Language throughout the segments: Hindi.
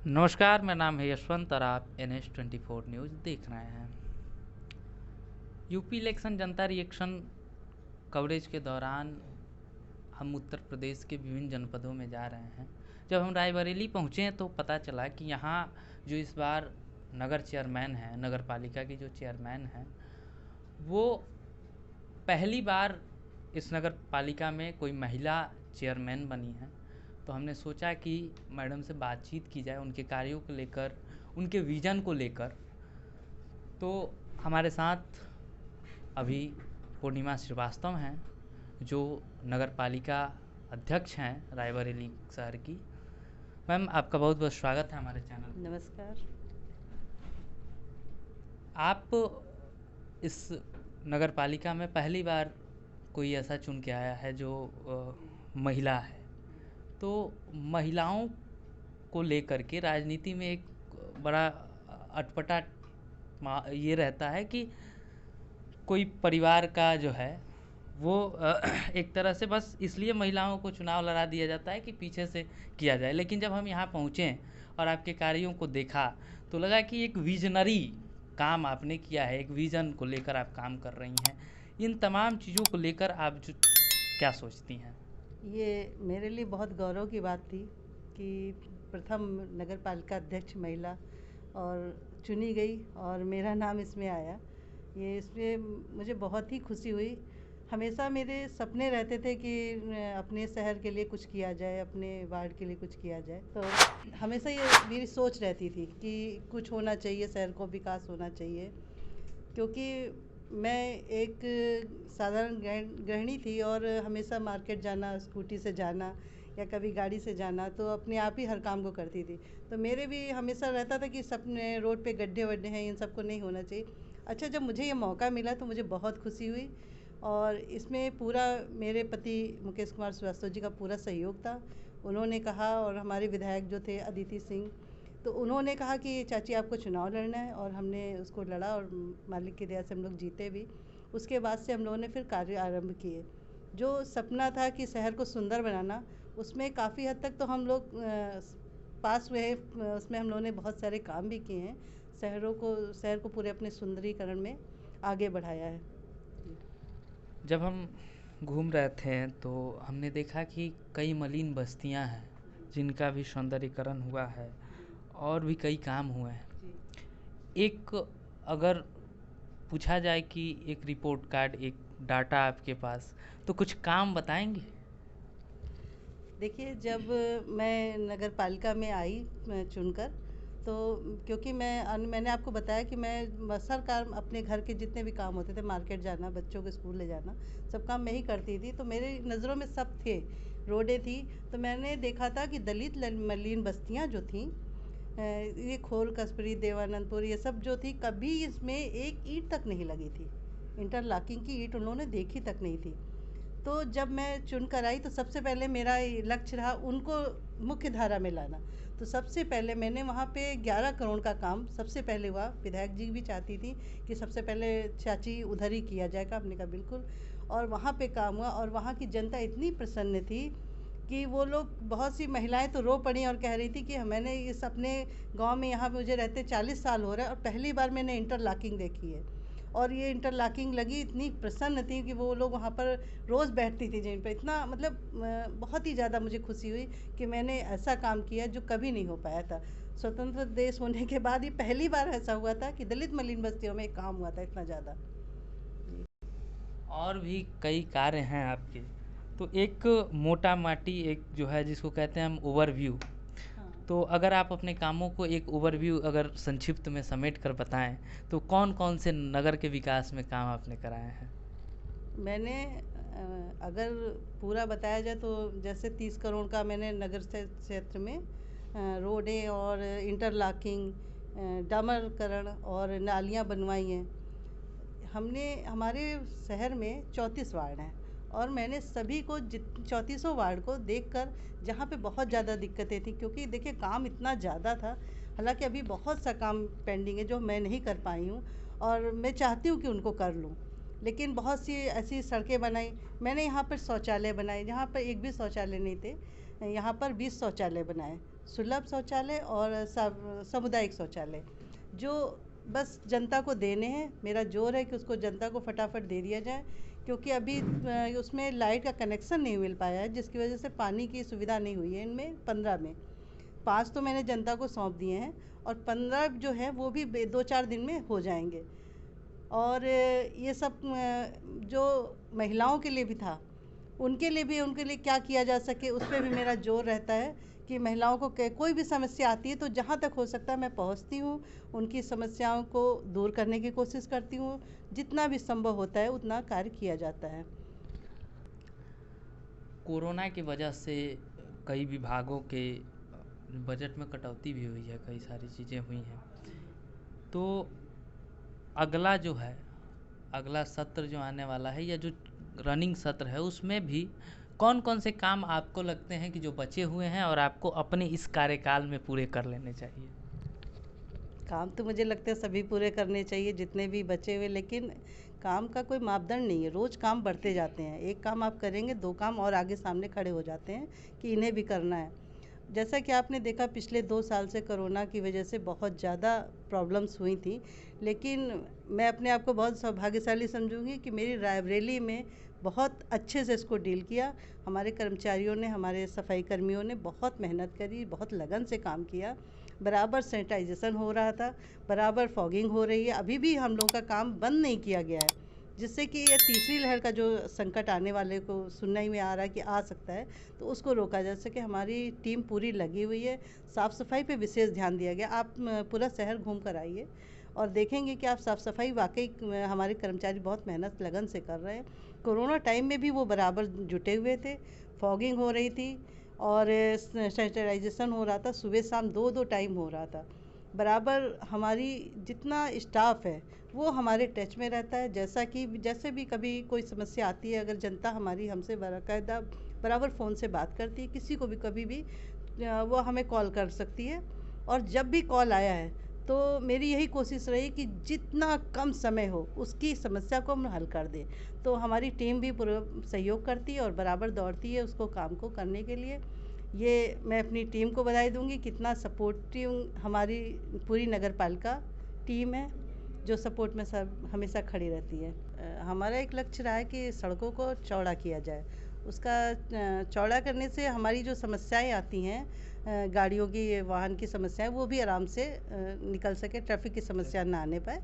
नमस्कार, मेरा नाम है यशवंत और आप NH24 न्यूज़ देख रहे हैं। यूपी इलेक्शन जनता रिएक्शन कवरेज के दौरान हम उत्तर प्रदेश के विभिन्न जनपदों में जा रहे हैं। जब हम रायबरेली पहुँचे तो पता चला कि यहाँ जो इस बार नगर चेयरमैन हैं, नगर पालिका की जो चेयरमैन हैं, वो पहली बार इस नगर पालिका में कोई महिला चेयरमैन बनी है। तो हमने सोचा कि मैडम से बातचीत की जाए उनके कार्यों को लेकर, उनके विज़न को लेकर। तो हमारे साथ अभी पूर्णिमा श्रीवास्तव हैं, जो नगर पालिका अध्यक्ष हैं रायबरेली शहर की। मैम, आपका बहुत बहुत स्वागत है हमारे चैनल। नमस्कार। आप इस नगर पालिका में पहली बार कोई ऐसा चुन के आया है जो महिला है। तो महिलाओं को लेकर के राजनीति में एक बड़ा अटपटा ये रहता है कि कोई परिवार का जो है वो एक तरह से बस इसलिए महिलाओं को चुनाव लड़ा दिया जाता है कि पीछे से किया जाए। लेकिन जब हम यहाँ पहुँचे और आपके कार्यों को देखा तो लगा कि एक विजनरी काम आपने किया है, एक विज़न को लेकर आप काम कर रही हैं। इन तमाम चीज़ों को लेकर आप जो क्या सोचती हैं? ये मेरे लिए बहुत गौरव की बात थी कि प्रथम नगर पालिका अध्यक्ष महिला और चुनी गई और मेरा नाम इसमें आया। ये इसमें मुझे बहुत ही खुशी हुई। हमेशा मेरे सपने रहते थे कि अपने शहर के लिए कुछ किया जाए, अपने वार्ड के लिए कुछ किया जाए। तो हमेशा ये मेरी सोच रहती थी कि कुछ होना चाहिए, शहर को विकास होना चाहिए। क्योंकि मैं एक साधारण गृहिणी थी और हमेशा मार्केट जाना, स्कूटी से जाना या कभी गाड़ी से जाना, तो अपने आप ही हर काम को करती थी। तो मेरे भी हमेशा रहता था कि सपने रोड पे गड्ढे वड्ढे हैं, इन सबको नहीं होना चाहिए। अच्छा, जब मुझे ये मौका मिला तो मुझे बहुत खुशी हुई और इसमें पूरा मेरे पति मुकेश कुमार श्रीवास्तव जी का पूरा सहयोग था। उन्होंने कहा और हमारे विधायक जो थे अदिति सिंह, तो उन्होंने कहा कि चाची आपको चुनाव लड़ना है और हमने उसको लड़ा और मालिक की दया से हम लोग जीते भी। उसके बाद से हम लोगों ने फिर कार्य आरंभ किए। जो सपना था कि शहर को सुंदर बनाना, उसमें काफ़ी हद तक तो हम लोग पास हुए। उसमें हम लोगों ने बहुत सारे काम भी किए हैं। शहर को पूरे अपने सुंदरीकरण में आगे बढ़ाया है। जब हम घूम रहे थे तो हमने देखा कि कई मलिन बस्तियां हैं जिनका भी सौंदर्यीकरण हुआ है और भी कई काम हुए हैं। एक अगर पूछा जाए कि एक रिपोर्ट कार्ड, एक डाटा आपके पास, तो कुछ काम बताएंगे? देखिए, जब मैं नगर पालिका में आई चुनकर, तो क्योंकि मैंने आपको बताया कि मैं हर काम, अपने घर के जितने भी काम होते थे, मार्केट जाना, बच्चों को स्कूल ले जाना, सब काम मैं ही करती थी। तो मेरी नज़रों में सब थे, रोडें थी। तो मैंने देखा था कि दलित मलिन बस्तियाँ जो थीं, ये खोल कस्बरी, देवानंदपुर, ये सब जो थी, कभी इसमें एक ईंट तक नहीं लगी थी। इंटरलॉकिंग की ईंट उन्होंने देखी तक नहीं थी। तो जब मैं चुन कर आई तो सबसे पहले मेरा लक्ष्य रहा उनको मुख्य धारा में लाना। तो सबसे पहले मैंने वहाँ पे 11 करोड़ का काम सबसे पहले हुआ। विधायक जी भी चाहती थी कि सबसे पहले चाची उधर ही किया जाएगा, हमने कहा बिल्कुल। और वहाँ पे काम हुआ और वहाँ की जनता इतनी प्रसन्न थी कि वो लोग, बहुत सी महिलाएं तो रो पड़ी और कह रही थी कि मैंने इस अपने गांव में, यहाँ मुझे रहते 40 साल हो रहा है और पहली बार मैंने इंटरलॉकिंग देखी है। और ये इंटरलॉकिंग लगी, इतनी प्रसन्न थी कि वो लोग वहाँ पर रोज़ बैठती थी जिन पर। इतना मतलब बहुत ही ज़्यादा मुझे खुशी हुई कि मैंने ऐसा काम किया जो कभी नहीं हो पाया था। स्वतंत्र देश होने के बाद ये पहली बार ऐसा हुआ था कि दलित मलिन बस्तियों में एक काम हुआ था इतना ज़्यादा। और भी कई कार्य हैं आपके। तो एक मोटा माटी, एक जो है जिसको कहते हैं हम ओवरव्यू, हाँ। तो अगर आप अपने कामों को एक ओवरव्यू अगर संक्षिप्त में समेट कर बताएं तो कौन कौन से नगर के विकास में काम आपने कराए हैं? मैंने अगर पूरा बताया जाए तो जैसे 30 करोड़ का मैंने नगर क्षेत्र में रोडें और इंटरलॉकिंग, डामरीकरण और नालियाँ बनवाई हैं। हमने, हमारे शहर में 34 वार्ड हैं और मैंने सभी को 34 वार्ड को देखकर, जहाँ पे बहुत ज़्यादा दिक्कतें थी, क्योंकि देखिए काम इतना ज़्यादा था। हालांकि अभी बहुत सा काम पेंडिंग है जो मैं नहीं कर पाई हूँ और मैं चाहती हूँ कि उनको कर लूँ। लेकिन बहुत सी ऐसी सड़कें बनाई मैंने, यहाँ पर शौचालय बनाए जहाँ पर एक भी शौचालय नहीं थे। यहाँ पर 20 शौचालय बनाए, सुलभ शौचालय और सामुदायिक शौचालय, जो बस जनता को देने हैं। मेरा जोर है कि उसको जनता को फटाफट दे दिया जाए, क्योंकि अभी उसमें लाइट का कनेक्शन नहीं मिल पाया है, जिसकी वजह से पानी की सुविधा नहीं हुई है। इनमें 15 में 5 तो मैंने जनता को सौंप दिए हैं, और 15 जो है वो भी 2-4 दिन में हो जाएंगे। और ये सब जो महिलाओं के लिए भी था, उनके लिए क्या किया जा सके, उस पर भी मेरा जोर रहता है कि महिलाओं को कोई भी समस्या आती है तो जहाँ तक हो सकता है मैं पहुँचती हूँ, उनकी समस्याओं को दूर करने की कोशिश करती हूँ। जितना भी संभव होता है उतना कार्य किया जाता है। कोरोना की वजह से कई विभागों के बजट में कटौती भी हुई है, कई सारी चीज़ें हुई हैं। तो अगला जो है, अगला सत्र जो आने वाला है, या जो रनिंग सत्र है, उसमें भी कौन कौन से काम आपको लगते हैं कि जो बचे हुए हैं और आपको अपने इस कार्यकाल में पूरे कर लेने चाहिए? काम तो मुझे लगता है सभी पूरे करने चाहिए, जितने भी बचे हुए, लेकिन काम का कोई मापदंड नहीं है। रोज़ काम बढ़ते जाते हैं, एक काम आप करेंगे 2 काम और आगे सामने खड़े हो जाते हैं कि इन्हें भी करना है। जैसा कि आपने देखा, पिछले 2 साल से कोरोना की वजह से बहुत ज़्यादा प्रॉब्लम्स हुई थी, लेकिन मैं अपने आप को बहुत सौभाग्यशाली समझूंगी कि मेरी रायबरेली में बहुत अच्छे से इसको डील किया। हमारे कर्मचारियों ने, हमारे सफाई कर्मियों ने बहुत मेहनत करी, बहुत लगन से काम किया। बराबर सैनिटाइजेशन हो रहा था, बराबर फॉगिंग हो रही है। अभी भी हम लोगों का काम बंद नहीं किया गया है, जिससे कि ये तीसरी लहर का जो संकट आने वाले को सुनने में आ रहा है कि आ सकता है, तो उसको रोका जा सके। हमारी टीम पूरी लगी हुई है, साफ़ सफाई पे विशेष ध्यान दिया गया। आप पूरा शहर घूम कर आइए और देखेंगे कि आप साफ़ सफाई वाकई हमारे कर्मचारी बहुत मेहनत लगन से कर रहे हैं। कोरोना टाइम में भी वो बराबर जुटे हुए थे, फॉगिंग हो रही थी और सैनिटाइजेशन हो रहा था, सुबह शाम 2-2 टाइम हो रहा था। बराबर हमारी जितना स्टाफ है वो हमारे टच में रहता है। जैसे भी कभी कोई समस्या आती है, अगर जनता हमारी हमसे बाकायदा बराबर फ़ोन से बात करती है, किसी को भी कभी भी वो हमें कॉल कर सकती है। और जब भी कॉल आया है तो मेरी यही कोशिश रही कि जितना कम समय हो उसकी समस्या को हम हल कर दें। तो हमारी टीम भी पूरा सहयोग करती है और बराबर दौड़ती है उसको काम को करने के लिए। ये मैं अपनी टीम को बधाई दूंगी, कितना सपोर्टिव हमारी पूरी नगर पालिका टीम है, जो सपोर्ट में सब हमेशा खड़ी रहती है। हमारा एक लक्ष्य रहा है कि सड़कों को चौड़ा किया जाए। उसका चौड़ा करने से हमारी जो समस्याएं आती हैं, गाड़ियों की, वाहन की समस्याएं, वो भी आराम से निकल सके, ट्रैफिक की समस्या ना आने पाए।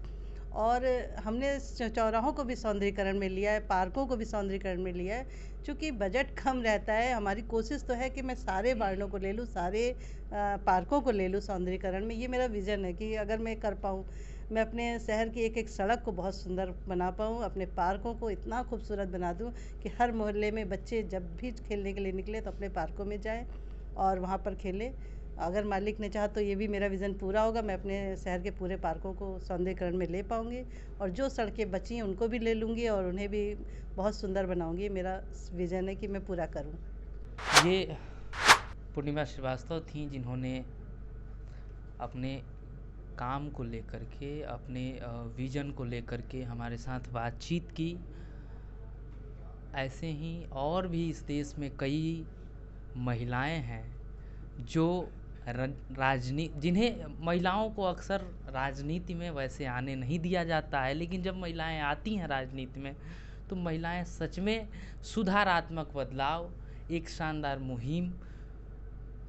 और हमने चौराहों को भी सौंदर्यीकरण में लिया है, पार्कों को भी सौंदर्यीकरण में लिया है। चूँकि बजट कम रहता है, हमारी कोशिश तो है कि मैं सारे वार्डों को ले लूँ, सारे पार्कों को ले लूँ सौंदर्यीकरण में। ये मेरा विज़न है कि अगर मैं कर पाऊँ, मैं अपने शहर की एक एक सड़क को बहुत सुंदर बना पाऊँ, अपने पार्कों को इतना खूबसूरत बना दूँ कि हर मोहल्ले में बच्चे जब भी खेलने के लिए निकले तो अपने पार्कों में जाएं और वहाँ पर खेलें। अगर मालिक ने चाहा तो ये भी मेरा विज़न पूरा होगा, मैं अपने शहर के पूरे पार्कों को सौंदर्यीकरण में ले पाऊँगी, और जो सड़कें बची हैं उनको भी ले लूँगी और उन्हें भी बहुत सुंदर बनाऊँगी। मेरा विज़न है कि मैं पूरा करूँ। ये पूर्णिमा श्रीवास्तव थी, जिन्होंने अपने काम को लेकर के, अपने विज़न को लेकर के हमारे साथ बातचीत की। ऐसे ही और भी इस देश में कई महिलाएं हैं जो जिन्हें, महिलाओं को अक्सर राजनीति में वैसे आने नहीं दिया जाता है, लेकिन जब महिलाएं आती हैं राजनीति में तो महिलाएं सच में सुधारात्मक बदलाव, एक शानदार मुहिम,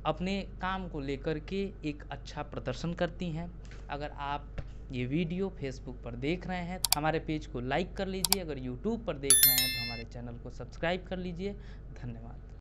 अपने काम को लेकर के एक अच्छा प्रदर्शन करती हैं। अगर आप ये वीडियो फेसबुक पर देख रहे हैं तो हमारे पेज को लाइक कर लीजिए, अगर यूट्यूब पर देख रहे हैं तो हमारे चैनल को सब्सक्राइब कर लीजिए। धन्यवाद।